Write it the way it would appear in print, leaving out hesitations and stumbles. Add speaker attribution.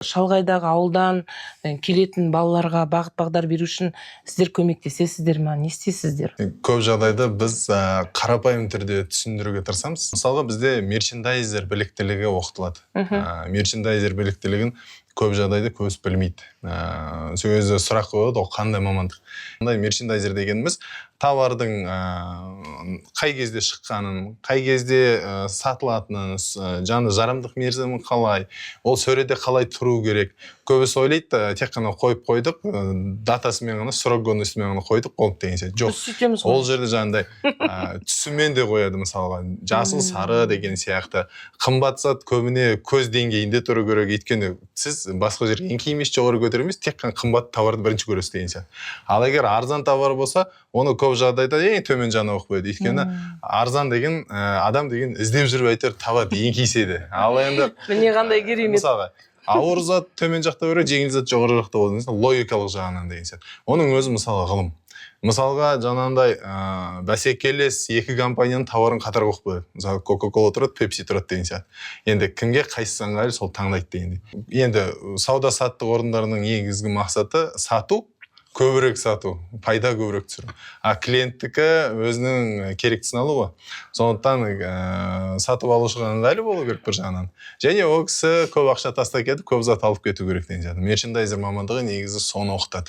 Speaker 1: Шалғайдағы ауылдан келетін балаларға бағыт бағдар беру үшін сіздер көмектесесіздер ме? Не істейсіздер?
Speaker 2: Көп жағдайда біз қарапайым түрде түсіндіруге тырысамыз. Мысалға бізде мерчендайзер біліктілігі оқытылады. Мерчендайзер біліктілігін көп жағдайда көбісі білмейді. Сол кезде сұрақ қойады, ол қандай мамандық? Мерчендайзер дегеніміз товардың қай кезде шыққанын, қай кезде сатылатынын, жаңа жарамдық мерзімі қалай, ол сөреде қалай тұру керек. Көбісі ойлайды, тек қана қойып қойдық, датасымен ғана, срок годностьмен ғана қойдық, болды деген сияқты. Жоқ, ол жерде жаңағыдай түсімен де қояды, мысалға жасыл, сары деген сияқты. Қымбат зат көбіне көз деңгейінде тұру керек, өйткені сіз басқа жерге еңкеймес, жоғары көтермес, тек қана қымбат товарды бірінші көресіз деген сияқты. Ал егер арзан товар болса, оны көп жағдайда ең төмен жаны оқып қояды. Өйткені арзан деген адам деген іздеп жүріп әйтеуір табады, еңкейседі. Ал енді
Speaker 1: міне қандай керемет.
Speaker 2: Мысалға ауыр зат төмен жақта көреді, жеңіл зат жоғары жақта болады, логикалық жағынан деген сияқты. Оның өзі мысалы ғылым. Мысалға жаңағындай бәсекелес екі компанияның тауарын қатар қойып қояды. Мысалы Coca-Cola тұрады, Pepsi тұрады деген сияқты. Енді кімге қайсысы ыңғайлы, сол таңдайды дегендей. Енді сауда саттық орындарының негізгі мақсаты сату, көбірек сату, пайда көбірек түсіру. Клиенттікі өзінің керектісін алу ғой. Сондықтан сатып алушыға ыңғайлы болу керек бір жағынан. Және ол кісі көп ақша тастап кетіп, көп зат алып кету керек деген сияқты. Мерчендайзер мамандығы негізі соны оқытады.